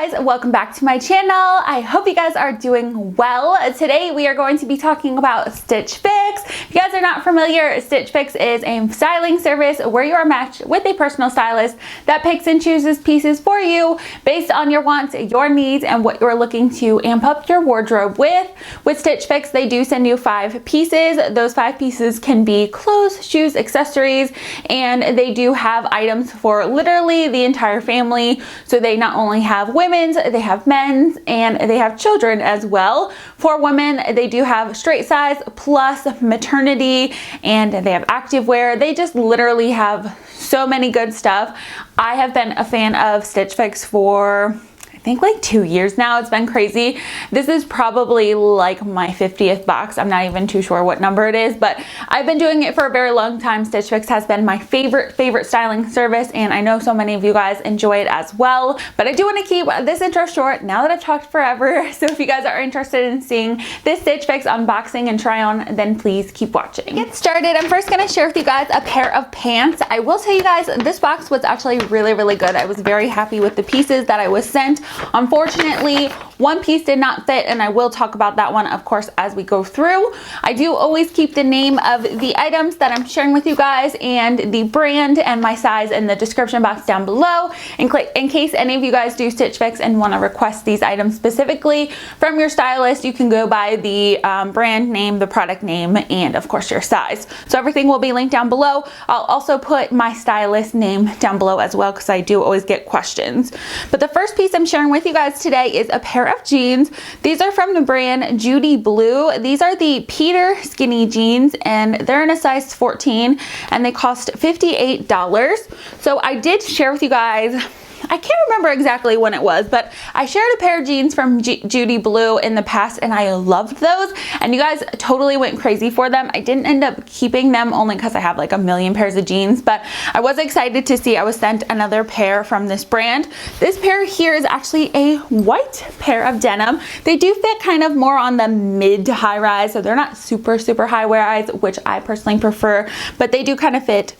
guys, welcome back to my channel. I hope you guys are doing well. Today we are going to be talking about Stitch Fix. If you guys are not familiar, Stitch Fix is a styling service where you are matched with a personal stylist that picks and chooses pieces for you based on your wants, your needs, and what you're looking to amp up your wardrobe with. With Stitch Fix, they do send you 5 pieces. Those 5 pieces can be clothes, shoes, accessories, and they do have items for literally the entire family. So they not only have women's, they have men's, and they have children as well. For women, they do have straight size plus maternity, and they have activewear. They just literally have so many good stuff. I have been a fan of Stitch Fix for I think like 2 years now. It's been crazy. This is probably like my 50th box. I'm not even too sure what number it is, but I've been doing it for a very long time. Stitch Fix has been my favorite styling service, and I know so many of you guys enjoy it as well. But I do want to keep this intro short now that I've talked forever. So if you guys are interested in seeing this Stitch Fix unboxing and try on, then please keep watching. To get started, I'm first going to share with you guys a pair of pants. I will tell you guys, this box was actually really good. I was very happy with the pieces that I was sent. Unfortunately, one piece did not fit, and I will talk about that one, of course, as we go through. I do always keep the name of the items that I'm sharing with you guys and the brand and my size in the description box down below in case any of you guys do Stitch Fix and want to request these items specifically from your stylist. You can go by the brand name, the product name, and of course your size. So everything will be linked down below. I'll also put my stylist name down below as well because I do always get questions. But the first piece I'm sharing with you guys today is a pair of jeans. These are from the brand Judy Blue. These are the Peter skinny jeans, and they're in a size 14, and they cost $58. So I did share with you guys, I can't remember exactly when it was, but I shared a pair of jeans from Judy Blue in the past, and I loved those, and you guys totally went crazy for them. I didn't end up keeping them only because I have like a million pairs of jeans, but I was excited to see I was sent another pair from this brand. This pair here is actually a white pair of denim. They do fit kind of more on the mid to high rise, so they're not super high rise, which I personally prefer, but they do kind of fit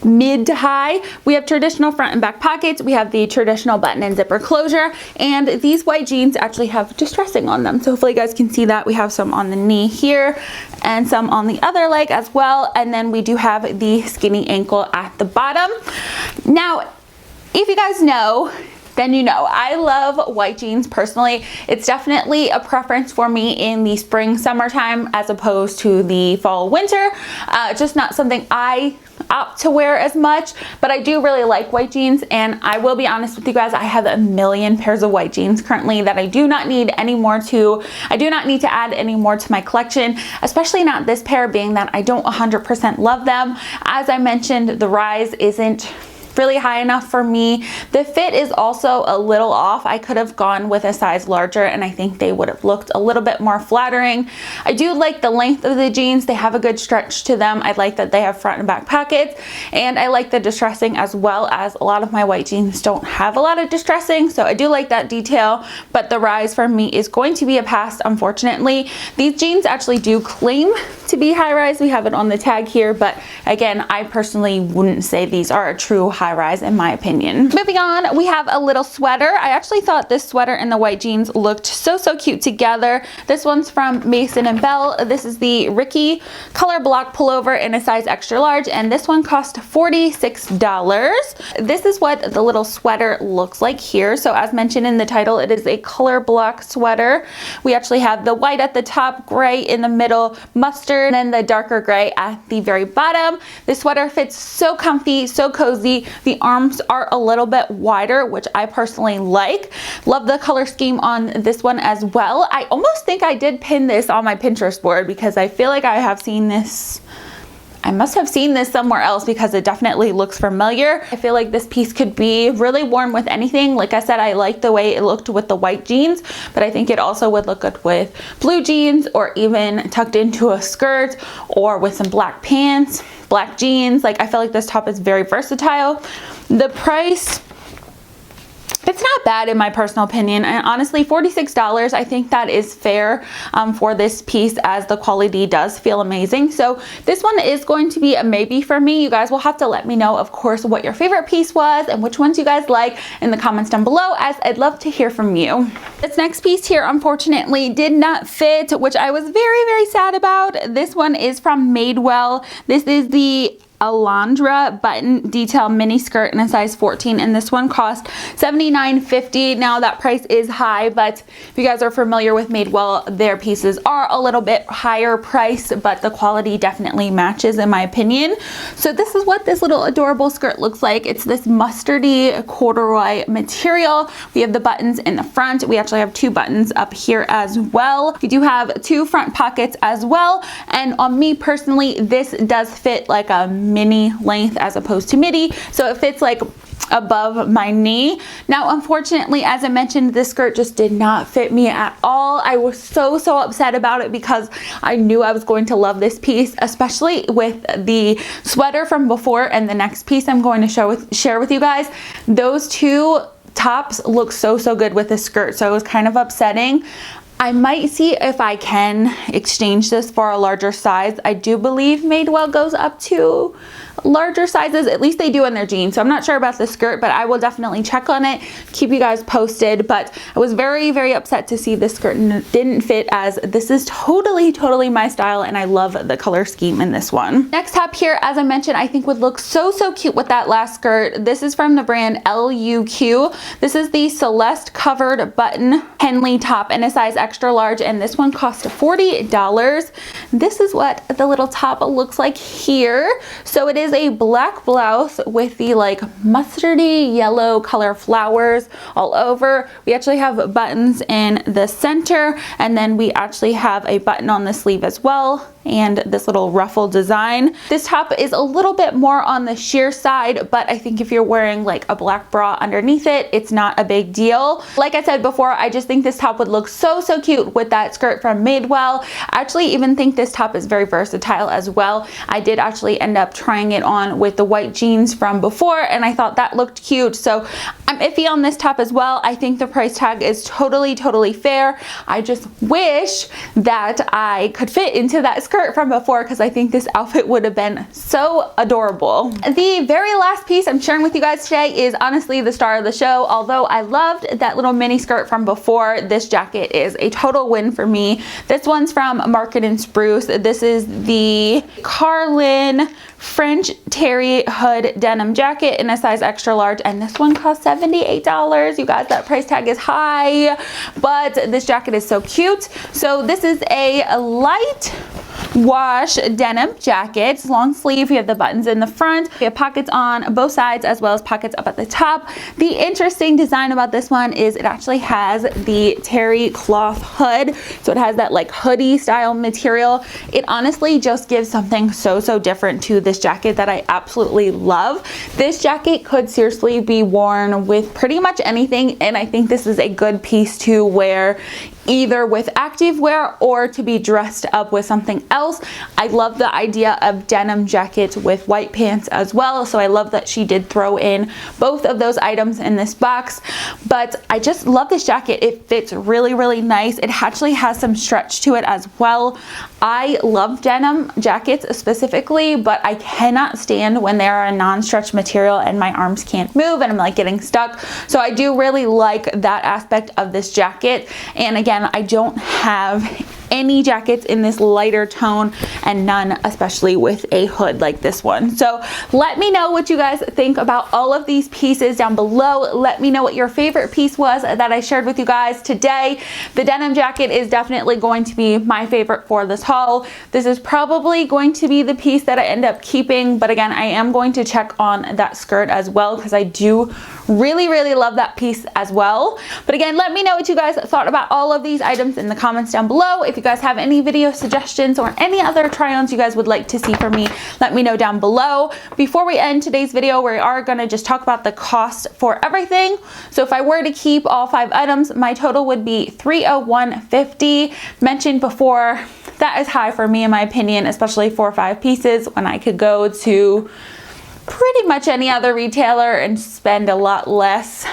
mid to high. We have traditional front and back pockets. We have the traditional button and zipper closure, and these white jeans actually have distressing on them. So hopefully you guys can see that. We have some on the knee here and some on the other leg as well. And then we do have the skinny ankle at the bottom. Now, if you guys know, then you know I love white jeans personally. It's definitely a preference for me in the spring, summertime as opposed to the fall, winter. Just not something I opt to wear as much, but I do really like white jeans, and I will be honest with you guys, I have a million pairs of white jeans currently that I do not need any more to. I do not need to add any more to my collection, especially not this pair, being that I don't 100% love them. As I mentioned, the rise isn't really high enough for me. The fit is also a little off. I could have gone with a size larger, and I think they would have looked a little bit more flattering. I do like the length of the jeans. They have a good stretch to them. I like that they have front and back pockets, and I like the distressing as well, as a lot of my white jeans don't have a lot of distressing, so I do like that detail. But the rise for me is going to be a pass, unfortunately. These jeans actually do claim to be high rise. We have it on the tag here, but again, I personally wouldn't say these are a true high rise in my opinion. Moving on, we have a little sweater. I actually thought this sweater and the white jeans looked so cute together. This one's from Mason and Belle. This is the Ricky Colorblock pullover in a size extra large, and this one cost $46. This is what the little sweater looks like here. So as mentioned in the title, it is a Colorblock sweater. We actually have the white at the top, gray in the middle, mustard, and then the darker gray at the very bottom. This sweater fits so comfy, so cozy. The arms are a little bit wider, which I personally like. Love the color scheme on this one as well. I almost think I did pin this on my Pinterest board because I feel like I have seen this. I must have seen this somewhere else because it definitely looks familiar. I feel like this piece could be really worn with anything. Like I said, I like the way it looked with the white jeans, but I think it also would look good with blue jeans, or even tucked into a skirt, or with some black pants, black jeans. Like, I feel like this top is very versatile. The price It's not bad in my personal opinion, and honestly $46, I think that is fair for this piece, as the quality does feel amazing. So this one is going to be a maybe for me. You guys will have to let me know, of course, what your favorite piece was and which ones you guys like in the comments down below, as I'd love to hear from you. This next piece here unfortunately did not fit, which I was very sad about. This one is from Madewell. This is the Alondra button detail mini skirt in a size 14, and this one cost $79.50. Now that price is high, but if you guys are familiar with Madewell, their pieces are a little bit higher price, but the quality definitely matches in my opinion. So this is what this little adorable skirt looks like. It's this mustardy corduroy material. We have the buttons in the front. We actually have 2 buttons up here as well. We do have 2 front pockets as well, and on me personally, this does fit like a mini length as opposed to midi, so it fits like above my knee. Now unfortunately, as I mentioned, this skirt just did not fit me at all. I was so upset about it because I knew I was going to love this piece, especially with the sweater from before and the next piece I'm going to share with you guys. Those 2 tops look so good with this skirt, so it was kind of upsetting. I might see if I can exchange this for a larger size. I do believe Madewell goes up to larger sizes, at least they do in their jeans, so I'm not sure about the skirt, but I will definitely check on it, keep you guys posted. But I was very upset to see this skirt didn't fit, as this is totally my style, and I love the color scheme in this one. Next top here, as I mentioned, I think would look so cute with that last skirt. This is from the brand LUQ. This is the Celeste covered button Henley top in a size extra large, and this one cost $40. This is what the little top looks like here. So it is a black blouse with the like mustardy yellow color flowers all over. We actually have buttons in the center, and then we actually have a button on the sleeve as well, and this little ruffle design. This top is a little bit more on the sheer side, but I think if you're wearing like a black bra underneath it, it's not a big deal. Like I said before, I just think this top would look so cute with that skirt from Madewell. I actually even think this top is very versatile as well. I did actually end up trying it on with the white jeans from before, and I thought that looked cute, so I'm iffy on this top as well. I think the price tag is totally fair. I just wish that I could fit into that skirt from before, because I think this outfit would have been so adorable. The very last piece I'm sharing with you guys today is honestly the star of the show. Although I loved that little mini skirt from before, this jacket is a total win for me. This one's from Market & Spruce. This is the Carlin French terry hood denim jacket in a size extra large, and this one costs $78. You guys, that price tag is high, but this jacket is so cute. So this is a light wash denim jacket. It's long sleeve. We have the buttons in the front. We have pockets on both sides as well as pockets up at the top. The interesting design about this one is it actually has the terry cloth hood, so it has that like hoodie style material. It honestly just gives something so different to this jacket that I absolutely love. This jacket could seriously be worn with pretty much anything, and I think this is a good piece to wear either with active wear or to be dressed up with something else. I love the idea of denim jackets with white pants as well, so I love that she did throw in both of those items in this box. But I just love this jacket. It fits really nice. It actually has some stretch to it as well. I love denim jackets specifically, but I cannot stand when they're a non-stretch material and my arms can't move and I'm like getting stuck. So I do really like that aspect of this jacket. And again, I don't have any jackets in this lighter tone, and none especially with a hood like this one. So let me know what you guys think about all of these pieces down below. Let me know what your favorite piece was that I shared with you guys today. The denim jacket is definitely going to be my favorite for this haul. This is probably going to be the piece that I end up keeping, but again, I am going to check on that skirt as well because I do really love that piece as well. But again, let me know what you guys thought about all of these items in the comments down below. If you guys have any video suggestions or any other try-ons you guys would like to see from me, let me know down below. Before we end today's video, we are going to just talk about the cost for everything. So if I were to keep all 5 items, my total would be $301.50. Mentioned before, that is high for me in my opinion, especially for 5 pieces when I could go to pretty much any other retailer and spend a lot less.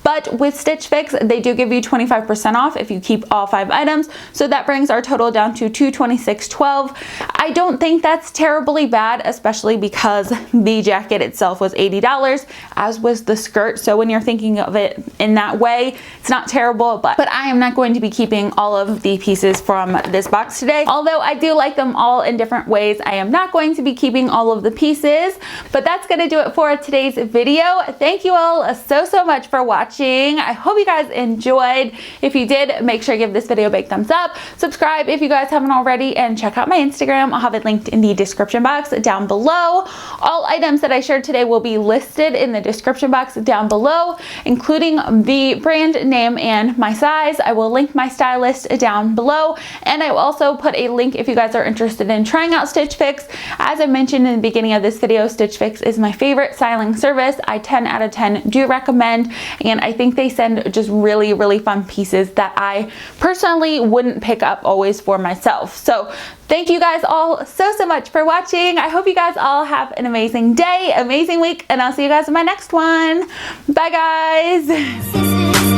But with Stitch Fix, they do give you 25% off if you keep all 5 items. So that brings our total down to $226.12. I don't think that's terribly bad, especially because the jacket itself was $80, as was the skirt. So when you're thinking of it in that way, it's not terrible, but I am not going to be keeping all of the pieces from this box today. Although I do like them all in different ways, I am not going to be keeping all of the pieces. But that's gonna do it for today's video. Thank you all so much for watching. I hope you guys enjoyed. If you did, make sure to give this video a big thumbs up. Subscribe if you guys haven't already, and check out my Instagram. I'll have it linked in the description box down below. All items that I shared today will be listed in the description box down below, including the brand name and my size. I will link my stylist down below, and I will also put a link if you guys are interested in trying out Stitch Fix. As I mentioned in the beginning of this video, Stitch Fix is my favorite styling service. I 10 out of 10 do recommend, and I think they send just really fun pieces that I personally wouldn't pick up always for myself. So thank you guys all so much for watching. I hope you guys all have an amazing day, amazing week, and I'll see you guys in my next one. Bye guys.